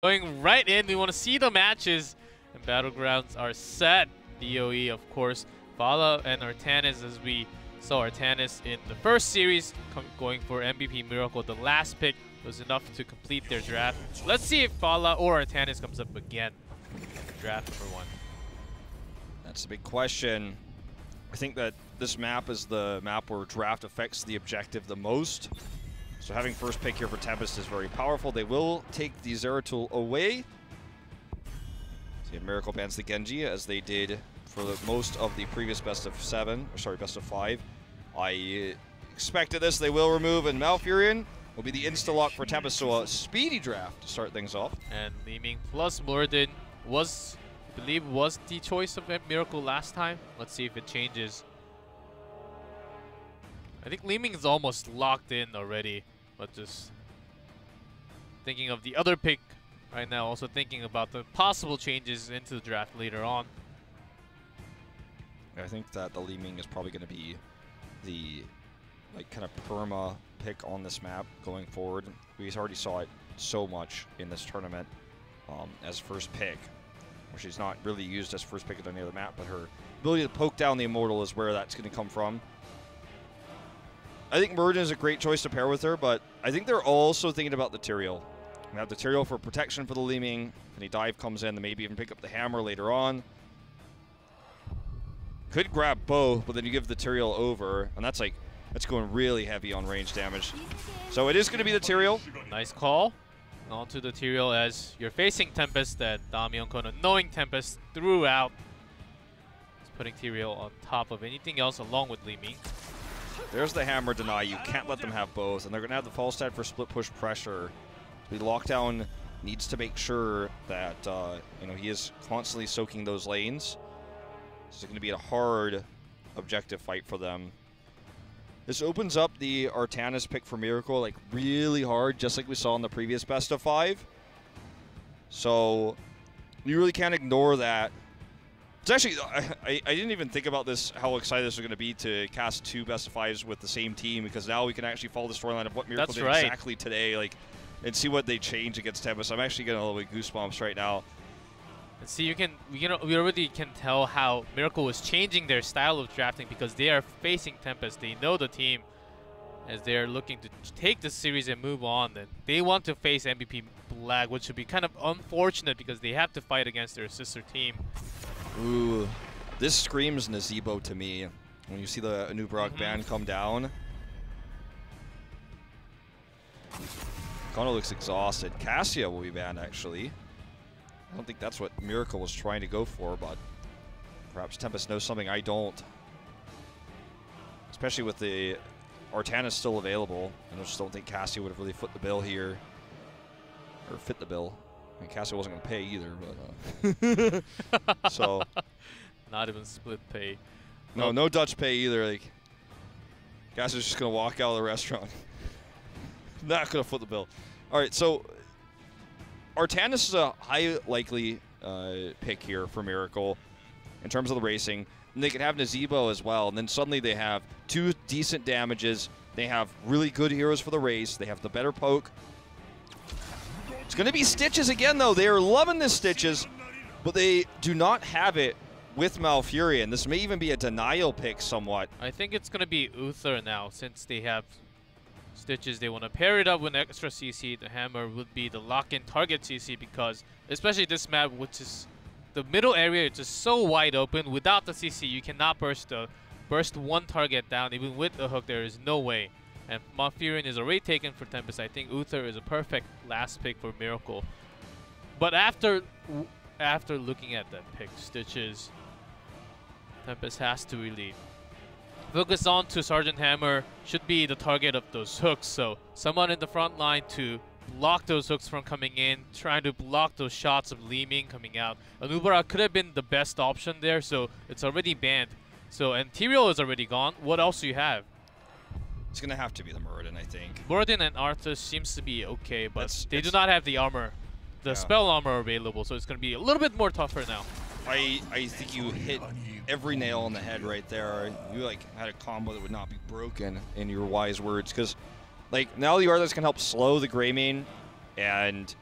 Going right in, we want to see the matches, and battlegrounds are set. DOE, of course, Fala and Artanis, as we saw Artanis in the first series, going for MVP Miracle. The last pick was enough to complete their draft. Let's see if Fala or Artanis comes up again in draft number 1. That's the big question. I think that this map is the map where draft affects the objective the most. So having first pick here for Tempest is very powerful. They will take the Zeratul away. See, Miracle bans the Genji, as they did for most of the previous best of 5. I expected this. They will remove, and Malfurion will be the insta-lock for Tempest, so a speedy draft to start things off. And Leeming plus Morden was, I believe, was the choice of Miracle last time. Let's see if it changes. I think Leeming is almost locked in already, but just thinking of the other pick right now, also thinking about the possible changes into the draft later on. I think that the Leeming is probably going to be the kind of perma pick on this map going forward. We already saw it so much in this tournament as first pick, where she's not really used as first pick at any other map, but her ability to poke down the Immortal is where that's going to come from. I think Murden is a great choice to pair with her, but I think they're also thinking about the Tyrael. We have the Tyrael for protection for the Leeming. If any dive comes in, then maybe even pick up the hammer later on. Could grab both, but then you give the Tyrael over, and that's going really heavy on range damage. So it is going to be the Tyrael. Nice call. Onto the Tyrael as you're facing Tempest, and Damian Kono, knowing Tempest throughout, is putting Tyrael on top of anything else along with Leeming. There's the hammer deny. You can't let them have both, and they're going to have the Falstad for split push pressure. The lockdown needs to make sure that he is constantly soaking those lanes. This is going to be a hard objective fight for them. This opens up the Artanis pick for Miracle really hard, just like we saw in the previous best of 5. So you really can't ignore that. It's actually, I didn't even think about this, how excited this was going to be to cast 2 best of 5s with the same team, because now we can actually follow the storyline of what Miracle did exactly today, and see what they change against Tempest. I'm actually getting a little bit goosebumps right now. And see, we already can tell how Miracle was changing their style of drafting, because they are facing Tempest. They know the team, as they are looking to take the series and move on. And they want to face MVP Black, which would be kind of unfortunate because they have to fight against their sister team. Ooh, this screams Nazebo to me. When you see the Anubarak ban come down. Kono looks exhausted. Cassia will be banned, actually. I don't think that's what Miracle was trying to go for, but perhaps Tempest knows something I don't. Especially with the Artanis still available. I just don't think Cassia would have really foot the bill here. Or fit the bill. I mean, Cassia wasn't going to pay either, but so. Not even split pay. No, no Dutch pay either. Cassia's just going to walk out of the restaurant. Not going to foot the bill. All right, so Artanis is a high likely pick here for Miracle in terms of the racing. And they can have Nazebo as well, and then suddenly they have 2 decent damages. They have really good heroes for the race. They have the better poke. It's going to be Stitches again, though. They are loving this Stitches, but they do not have it with Malfurion. This may even be a denial pick somewhat. I think it's going to be Uther now, since they have Stitches. They want to pair it up with extra CC. The hammer would be the lock-in target CC, because especially this map, which is the middle area, it's just so wide open. Without the CC, you cannot burst one target down. Even with the hook, there is no way. And Malfurion is already taken for Tempest. I think Uther is a perfect last pick for Miracle. But after looking at that pick, Stitches, Tempest has to really focus on to Sergeant Hammer. Should be the target of those hooks. So someone in the front line to block those hooks from coming in, trying to block those shots of Leeming coming out. Anubara could have been the best option there, so it's already banned. So, and Tyrael is already gone. What else do you have? It's going to have to be the Muradin, I think. Muradin and Arthas seems to be okay, but they do not have the armor, the yeah, spell armor available, so it's going to be a little bit more tougher now. I think you hit every nail on the head right there. You had a combo that would not be broken, in your wise words, because now the Arthas can help slow the Greymane and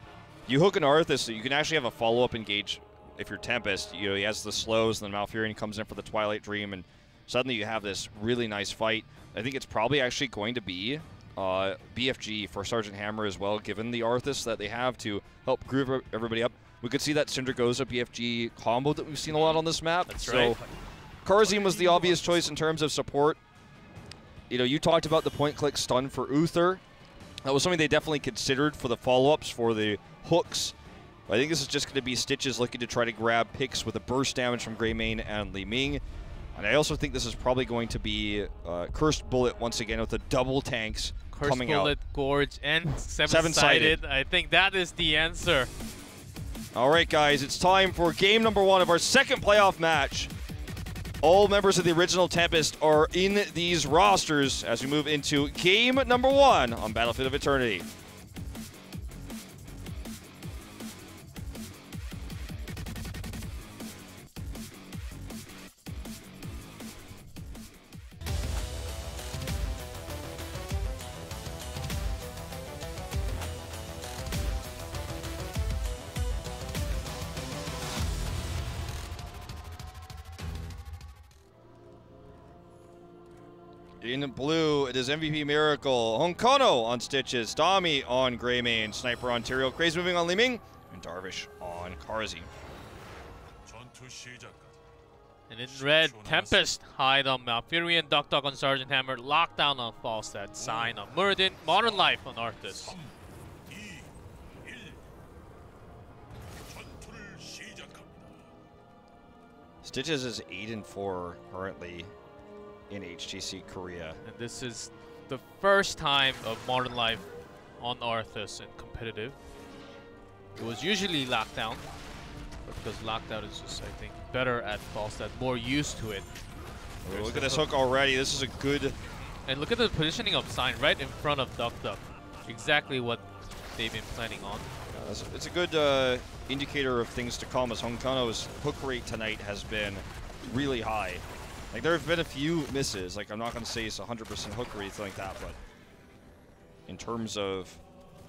You hook an Arthas, so you can actually have a follow-up engage if you're Tempest. You know, he has the slows, and then Malfurion comes in for the Twilight Dream, and suddenly you have this really nice fight. I think it's probably actually going to be BFG for Sergeant Hammer as well, given the Arthas that they have to help groove everybody up. We could see that Syndragoza BFG combo that we've seen a lot on this map. That's right. So Karazim was the obvious choice in terms of support. You know, you talked about the point-click stun for Uther. That was something they definitely considered for the follow-ups for the hooks. I think this is just going to be Stitches looking to try to grab picks with a burst damage from Greymane and Li Ming. And I also think this is probably going to be Cursed Bullet once again with the double tanks coming out. Cursed Bullet, Gorge, and seven-sided. I think that is the answer. All right, guys, it's time for game number 1 of our second playoff match. All members of the original Tempest are in these rosters as we move into game number 1 on Battlefield of Eternity. In blue, it is MVP Miracle, Honkono on Stitches, Dami on Greymane, Sniper on Tyrael, Crazy moving on Li Ming, and Darvish on Karazim. And in red, Tempest hide on Malfurion, Duck on Sergeant Hammer, Lockdown on Falstad, Sign on Muradin, Modern Life on Arthas. Stitches is 8-4 currently in HGC Korea. And this is the first time of Modern Life on Arthas in competitive. It was usually Lockdown, but because Lockdown is just, I think, better at Falstad, more used to it. Oh, look at this hook already. This is a good... And look at the positioning of Sign right in front of Duck. Exactly what they've been planning on. It's a good indicator of things to come, as Honkono's hook rate tonight has been really high. Like, there have been a few misses. Like, I'm not going to say it's 100% hook or anything like that, but in terms of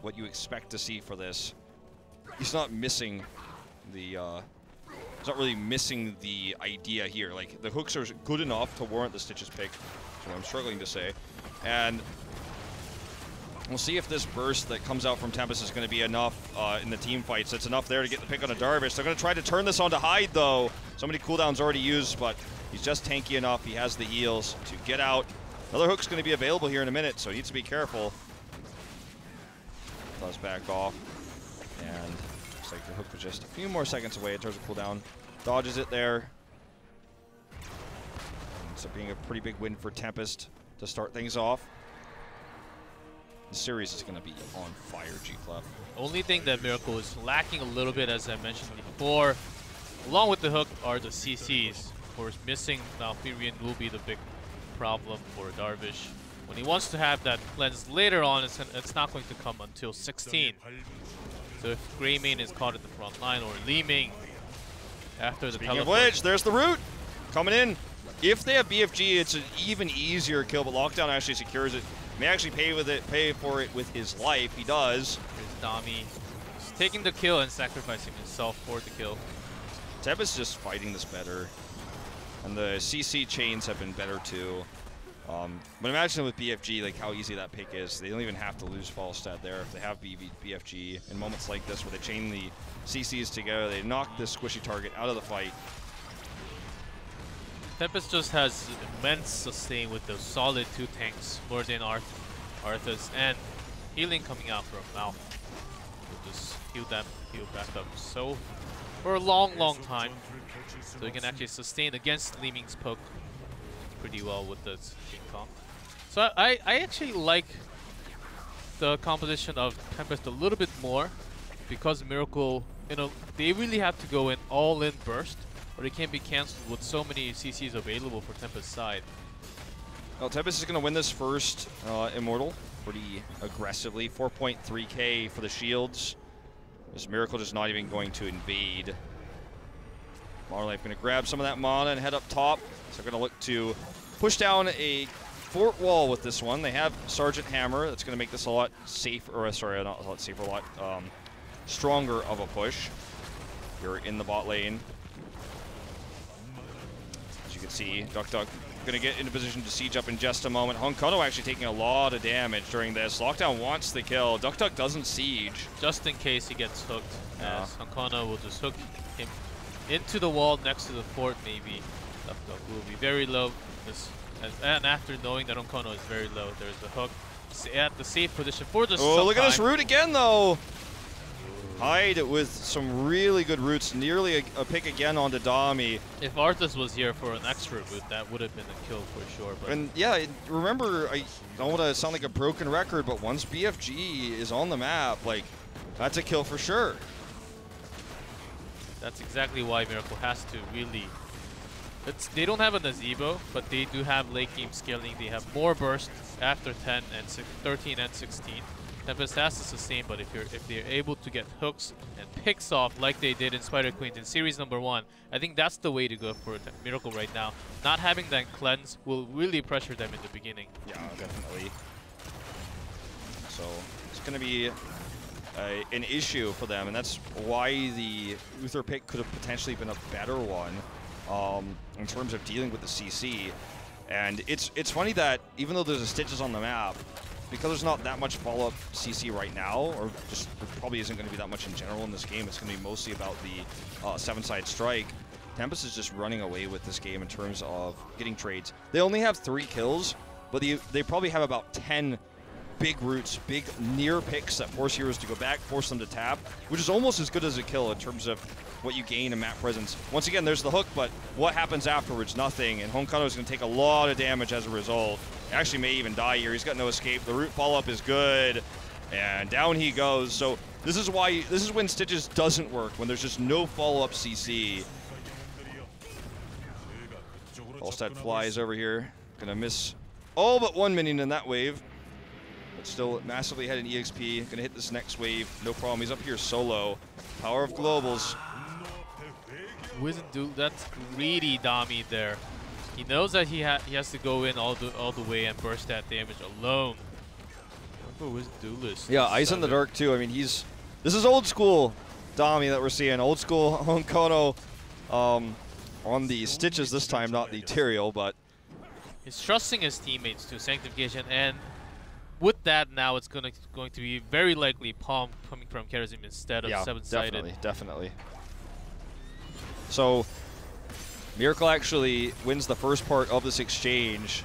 what you expect to see for this, he's not missing the, he's not really missing the idea here. Like, the hooks are good enough to warrant the Stitches pick, is what I'm struggling to say. And we'll see if this burst that comes out from Tempest is going to be enough in the team fights. It's enough there to get the pick on a Darvish. They're going to try to turn this on to Hyde, though. So many cooldowns already used, but he's just tanky enough. He has the heals to get out. Another hook's going to be available here in a minute, so he needs to be careful. Does back off. And looks like the hook was just a few more seconds away in terms of cooldown. Dodges it there. Ends up being a pretty big win for Tempest to start things off. The series is going to be on fire, G-Clef. Only thing that Miracle is lacking a little bit, as I mentioned before, along with the hook, are the CCs. Of course, missing Malfurion will be the big problem for Darvish. When he wants to have that cleanse later on, it's not going to come until 16. So if Greymane is caught at the front line, or Li Ming after the Speaking of which, there's the root coming in. If they have BFG, it's an even easier kill, but Lockdown actually secures it. May actually pay for it with his life. He does. Here's Dami. He's taking the kill and sacrificing himself for the kill. Tempest just fighting this better. And the CC chains have been better too. But imagine with BFG, like how easy that pick is. They don't even have to lose Falstad there if they have BFG. In moments like this where they chain the CCs together, they knock this squishy target out of the fight. Tempest just has immense sustain with those solid 2 tanks, more than Arthas, and healing coming out from Malf. We'll just heal them, heal back up. So for a long time, so he can actually sustain against Li Ming's poke pretty well with the King Kong. So I actually like the composition of Tempest a little bit more, because Miracle, you know, they really have to go in all-in burst, or they can't be cancelled with so many CCs available for Tempest's side. Well, Tempest is going to win this first Immortal pretty aggressively. 4.3k for the shields. This Miracle just not even going to invade. Modern Life going to grab some of that mana and head up top. So they're going to look to push down a fort wall with this one. They have Sergeant Hammer. That's going to make this a lot safer. Or sorry, not a lot safer. A lot stronger of a push. You're in the bot lane. As you can see, Duck going to get into position to siege up in just a moment. Honkono actually taking a lot of damage during this. Lockdown wants the kill. Duck doesn't siege. Just in case he gets hooked, as Honkono will just hook him into the wall next to the fort, maybe. Duck will be very low. And after knowing that Honkono is very low, there's the hook at the safe position for just Oh, look at this root again, though. Hyde with some really good roots, nearly a pick again onto Dami. If Arthas was here for an extra root, that would have been a kill for sure. But and yeah, remember, I don't want to sound like a broken record, but once BFG is on the map, like, that's a kill for sure. That's exactly why Miracle has to really... they don't have a Nazebo, but they do have late game scaling. They have more burst after 10 and 13 and 16. Tempest has to sustain, but if they're able to get hooks and picks off like they did in Spider Queens in Series #1, I think that's the way to go for Miracle right now. Not having that cleanse will really pressure them in the beginning. Yeah, definitely. So it's going to be an issue for them, and that's why the Uther pick could have potentially been a better one in terms of dealing with the CC. And it's funny that even though there's a Stitches on the map, because there's not that much follow-up CC right now, or just there probably isn't going to be that much in general in this game, it's going to be mostly about the 7-side strike. Tempest is just running away with this game in terms of getting trades. They only have 3 kills, but they probably have about 10 big roots, big near picks that force heroes to go back, force them to tap, which is almost as good as a kill in terms of what you gain in map presence. Once again, there's the hook, but what happens afterwards? Nothing, and Honkono is going to take a lot of damage as a result. Actually may even die here. He's got no escape. The root follow-up is good, and down he goes. So this is when Stitches doesn't work, when there's just no follow-up CC. Allstead flies over here. Gonna miss all but 1 minion in that wave, but still massively ahead in EXP. Gonna hit this next wave. No problem. He's up here solo. Power of globals. That's greedy Dami there. He knows that he has to go in all the way and burst that damage alone. Yeah, Eyes in the Dark too. I mean, this is old school Dami that we're seeing. Old school Honkono on the Stitches this time, not the Tyrael, but he's trusting his teammates to Sanctification, and with that now it's going to be very likely Palm coming from Kerosene instead of 7-sided. Definitely. So Miracle actually wins the first part of this exchange.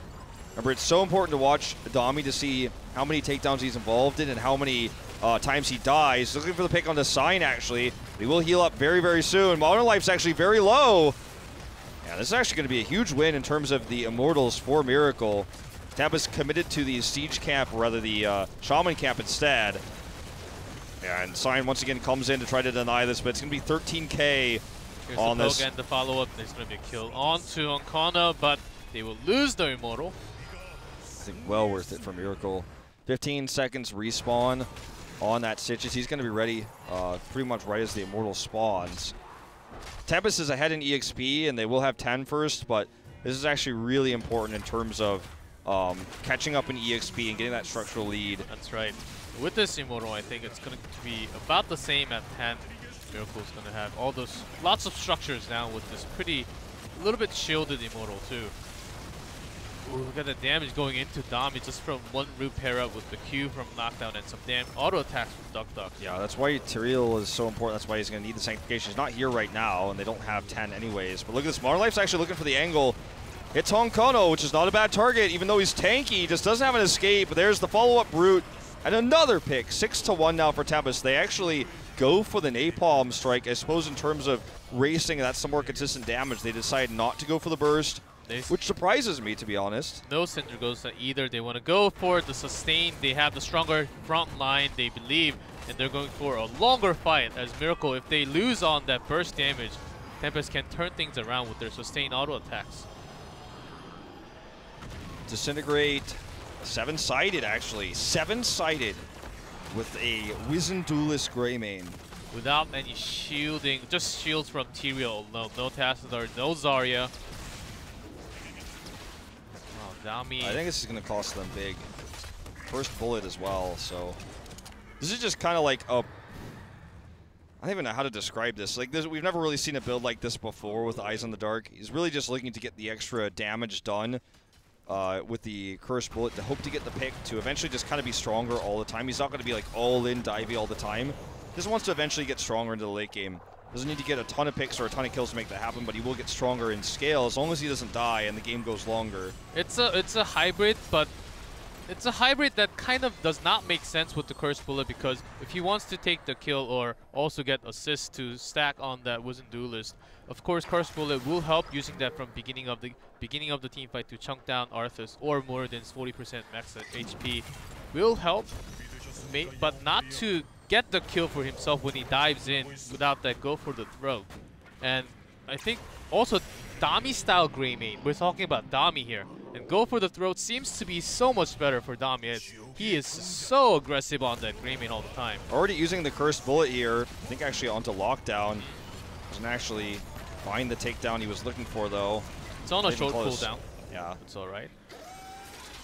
Remember, it's so important to watch Dami to see how many takedowns he's involved in and how many times he dies. Looking for the pick on the sign, actually. He will heal up very, very soon. Modern Life's actually very low. Yeah, this is actually going to be a huge win in terms of the Immortals for Miracle. Tempest committed to the Siege camp, or rather the Shaman camp instead. Yeah, and Sign once again comes in to try to deny this, but it's going to be 13K. Here's on the this. poke and the follow-up. There's going to be a kill onto Honkono, but they will lose the Immortal. I think well worth it for Miracle. 15 seconds respawn on that Stitches. He's going to be ready pretty much right as the Immortal spawns. Tempest is ahead in EXP, and they will have 10 first, but this is actually really important in terms of catching up in EXP and getting that structural lead. That's right. With this Immortal, I think it's going to be about the same at 10. Miracle's going to have all those, lots of structures now with this a little bit shielded Immortal too. Ooh, look at the damage going into Dami just from one root pair up with the Q from knockdown and some damn auto attacks from Duck. Yeah, that's why Tyrael is so important. That's why he's going to need the Sanctification. He's not here right now, and they don't have 10 anyways. But look at this. Modern Life's actually looking for the angle. Hits Honkono, which is not a bad target, even though he's tanky. He just doesn't have an escape. There's the follow-up root. And another pick. 6-1 now for Tempest. They actually go for the Napalm strike. I suppose in terms of racing, that's some more consistent damage. They decide not to go for the burst, which surprises me, to be honest. No Cinder Ghost either. They want to go for the sustain. They have the stronger front line, they believe, and they're going for a longer fight. As Miracle, if they lose on that burst damage, Tempest can turn things around with their sustained auto attacks. Disintegrate. 7-sided, actually. 7-sided with a Wizened Duelist Greymane. Without any shielding, just shields from Tyrael alone. No Tassadar, no Zarya. Oh, Dami. I think this is going to cost them big. First bullet as well, so. This is just kind of like a I don't even know how to describe this. Like this, we've never really seen a build like this before with Eyes in the Dark. He's really just looking to get the extra damage done with the Cursed Bullet to hope to get the pick to eventually just kind of be stronger all the time. He's not going to be like all in divey all the time. He just wants to eventually get stronger into the late game. Doesn't need to get a ton of picks or a ton of kills to make that happen, but he will get stronger in scale as long as he doesn't die and the game goes longer. It's a hybrid, but it's a hybrid that kind of does not make sense with the Cursed Bullet, because if he wants to take the kill or also get assists to stack on that Wizened Duelist, of course Cursed Bullet will help using that from beginning of the team fight to chunk down Arthas or Muradin's 40% max HP will help, but not to get the kill for himself when he dives in without that go for the throat. And I think also Dami style Greymane, we're talking about Dami here, and go for the throat seems to be so much better for Dami. He is so aggressive on that Greymane all the time. Already using the Cursed Bullet here, I think actually onto Lockdown. Doesn't actually find the takedown he was looking for though. It's on a short cooldown. Yeah. It's alright.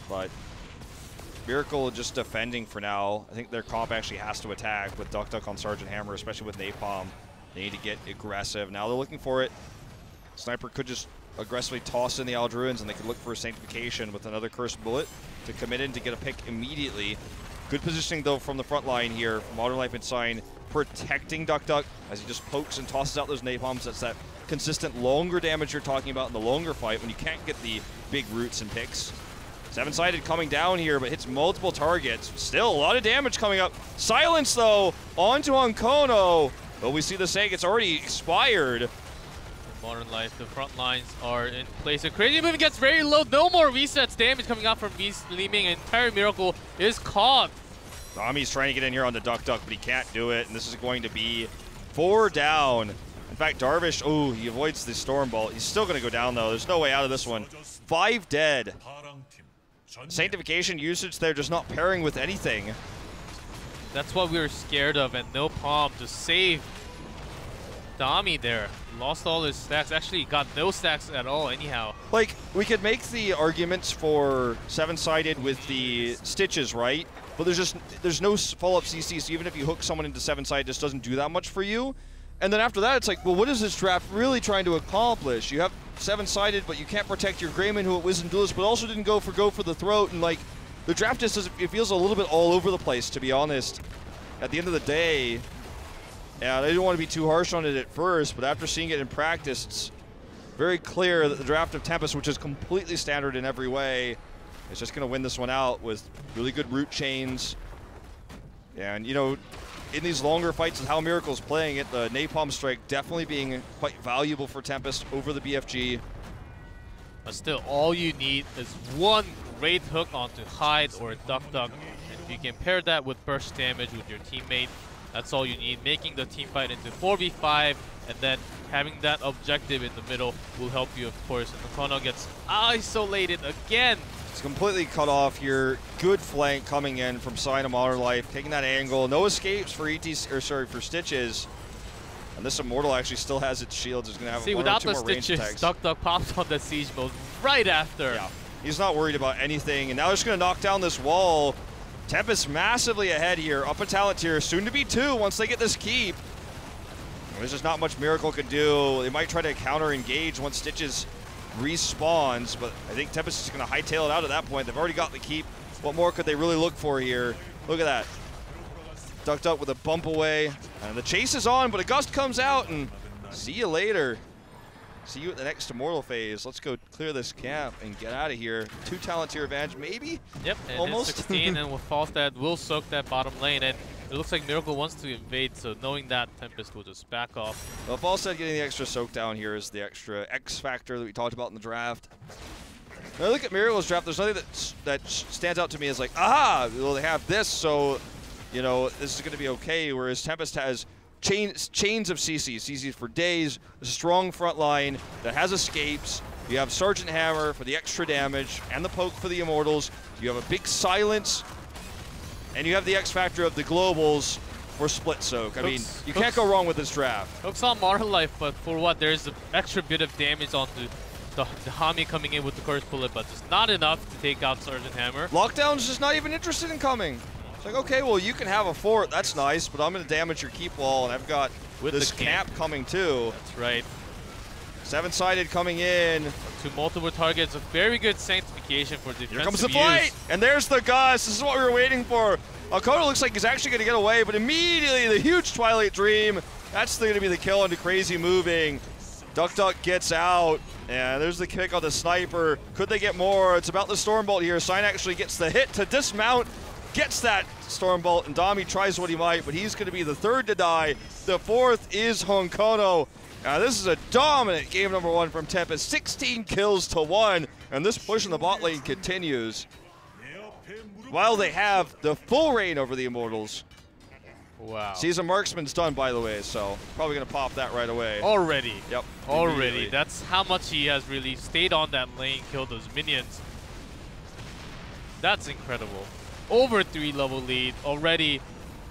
But Miracle just defending for now. I think their comp actually has to attack with Duck Duck on Sergeant Hammer, especially with Napalm. They need to get aggressive. Now they're looking for it. Sniper could just aggressively toss in the Aldruins, and they could look for a Sanctification with another Cursed Bullet to commit in to get a pick immediately. Good positioning though from the front line here from Modern Life Inside, protecting Duck Duck as he just pokes and tosses out those Napalms. That's that consistent longer damage you're talking about in the longer fight when you can't get the big roots and picks. Seven-sided coming down here, but hits multiple targets. Still a lot of damage coming up. Silence, though, onto Onkono. But we see the Sank, it's already expired. In Modern Life, the front lines are in place. The crazy movement gets very low. No more resets. Damage coming out from Li Ming. Entire Miracle is caught. Dami's trying to get in here on the Duck Duck, but he can't do it. And this is going to be 4 down. In fact, Darvish, oh, he avoids the Storm Bolt. He's still going to go down, though. There's no way out of this one. 5 dead. Sanctification usage there just not pairing with anything. That's what we were scared of, and no palm to save Dami there. Lost all his stacks. Actually got no stacks at all anyhow. Like, we could make the arguments for 7-sided with the stitches, right? But there's no follow-up CC, so even if you hook someone into 7-sided, it just doesn't do that much for you. And then after that, it's like, well, what is this draft really trying to accomplish? You have 7-sided, but you can't protect your Greymane, who it was in Duelist, but also didn't go for the throat. And like, the draft just it feels a little bit all over the place, to be honest. At the end of the day, yeah, I didn't want to be too harsh on it at first, but after seeing it in practice, it's very clear that the draft of Tempest, which is completely standard in every way, is just going to win this one out with really good root chains. Yeah, and you know, in these longer fights and how Miracle's playing it, the Napalm Strike definitely being quite valuable for Tempest over the BFG. But still, all you need is one great hook onto Hyde or Duck Duck. And if you can pair that with burst damage with your teammate, that's all you need. Making the team fight into 4v5, and then having that objective in the middle will help you, of course. And Kono gets isolated again. It's completely cut off here. Good flank coming in from Sign of Modern Life, taking that angle. No escapes for for Stitches. And this Immortal actually still has its shields. It's gonna have See, one without or two the more range Stitches, attacks. Duck Duck pops on the siege mode right after. Yeah, he's not worried about anything. And now they're just gonna knock down this wall. Tempest massively ahead here, up a talent tier, soon to be 2 once they get this keep. There's just not much Miracle could do. They might try to counter engage once Stitches respawns, but I think Tempest is going to hightail it out at that point. They've already got the keep. What more could they really look for here? Look at that. Ducked up with a bump away. And the chase is on, but a gust comes out, and see you later. See you at the next Immortal phase. Let's go clear this camp and get out of here. 2 talent tier advantage, maybe? Yep, and almost. 16, and with Falstad will soak that bottom lane, and it looks like Miracle wants to invade, so knowing that, Tempest will just back off. Well, Falstad getting the extra soak down here is the extra X factor that we talked about in the draft. When I look at Miracle's draft, there's nothing that stands out to me as like, aha, well, they have this, so, you know, this is going to be okay, whereas Tempest has chains of CCs for days, a strong front line that has escapes. You have Sergeant Hammer for the extra damage and the poke for the Immortals. You have a big silence, and you have the X factor of the Globals for split soak. I mean, you can't go wrong with this draft. Hooks on Modern Life, but for what? There's an extra bit of damage onto the Hami coming in with the Cursed Bullet, but just not enough to take out Sergeant Hammer. Lockdown's just not even interested in coming. It's like, okay, well, you can have a fort, that's nice, but I'm going to damage your keep wall, and I've got with this the cap coming too. That's right. 7-sided coming in. To multiple targets, a very good sanctification for defensive Here comes the fight, use. and there's the Gus. This is what we were waiting for. Hakono looks like he's actually going to get away, but immediately the huge Twilight Dream. That's going to be the kill into Crazy moving. Duck gets out, and there's the kick on the sniper. Could they get more? It's about the Stormbolt here. Sign actually gets the hit to dismount, gets that Stormbolt, and Dami tries what he might, but he's going to be the third to die. The fourth is Hakono. This is a dominant game number 1 from Tempest, 16 kills to 1, and this push in the bot lane continues. While they have the full reign over the Immortals. Wow. Season Marksman's done, by the way, so probably going to pop that right away. Already. Yep. Already. That's how much he has really stayed on that lane, killed those minions. That's incredible. Over 3-level lead already.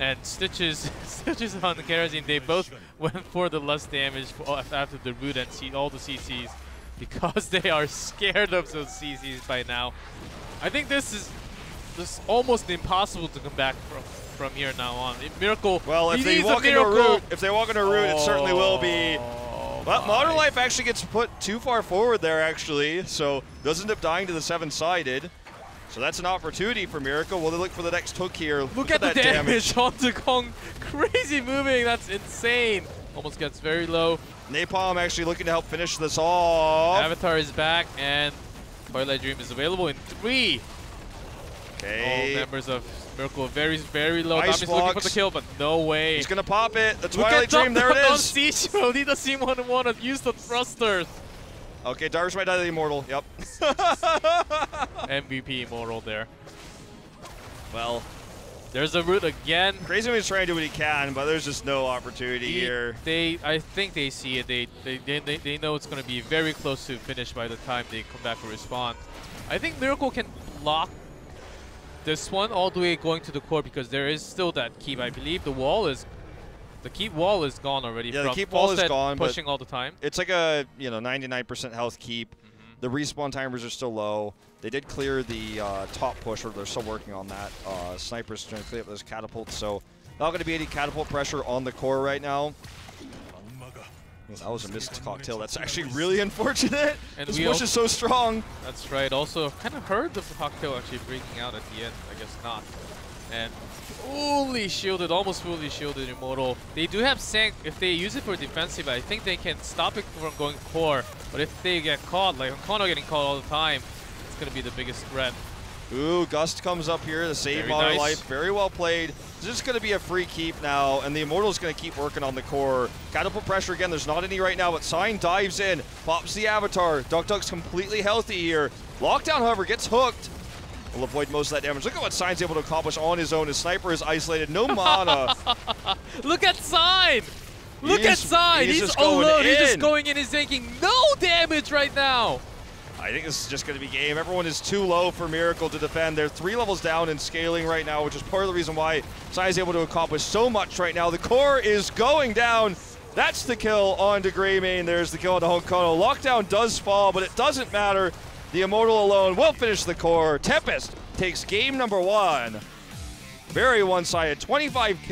And Stitches on the Kerosene, they both went for the less damage after the root and all the CCs because they are scared of those CCs by now. I think this is almost impossible to come back from here now on. Miracle. Well, if they walk into a root, it certainly will be. But Modern Life actually gets put too far forward there, actually, so does end up dying to the 7-sided. So that's an opportunity for Miracle. Will they look for the next hook here? Look at the damage on the Kong. Crazy moving. That's insane. Almost gets very low. Napalm actually looking to help finish this off. Avatar is back, and Twilight Dream is available in 3. Okay. All members of Miracle very, very low. Ice Dami's looking for the kill, but no way. He's going to pop it. The Twilight Dream, there it is. On siege mode. He doesn't even want to use the thrusters. Okay, Darius might die to the Immortal. Yep. MVP Immortal there. Well, there's a root again. Crazy Man's trying to do what he can, but there's just no opportunity here. I think they see it. They know it's going to be very close to finish by the time they come back and respond. I think Miracle can block this one all the way going to the core because there is still that keep. I believe the keep wall is gone already. Yeah, from the keep wall is gone, pushing all the time. It's like a 99% health keep. The respawn timers are still low. They did clear the top push, or they're still working on that. Snipers trying to clear up those catapults, so not going to be any catapult pressure on the core right now. That was a missed cocktail. That's actually really unfortunate. And this push is so strong. That's right. Also, kind of heard the cocktail actually breaking out at the end. I guess not. And fully shielded, almost fully shielded Immortal. They do have Sank. If they use it for defensive, I think they can stop it from going core. But if they get caught, like Hakono getting caught all the time, it's going to be the biggest threat. Ooh, Gust comes up here to save Modern Life. Very well played. This is going to be a free keep now, and the Immortal's going to keep working on the core. Catapult pressure again. There's not any right now, but Sign dives in, pops the Avatar. Duck's completely healthy here. Lockdown, however, gets hooked. Will avoid most of that damage. Look at what Sign's able to accomplish on his own. His sniper is isolated. No mana. Look at Sign. Look at Sign. He's alone. He's just going in. He's taking no damage right now. I think this is just going to be game. Everyone is too low for Miracle to defend. They're 3 levels down in scaling right now, which is part of the reason why Sign is able to accomplish so much right now. The core is going down. That's the kill onto Greymane. There's the kill onto Hakono. Lockdown does fall, but it doesn't matter. The Immortal alone will finish the core. Tempest takes game number 1. Very one-sided, 25 kills.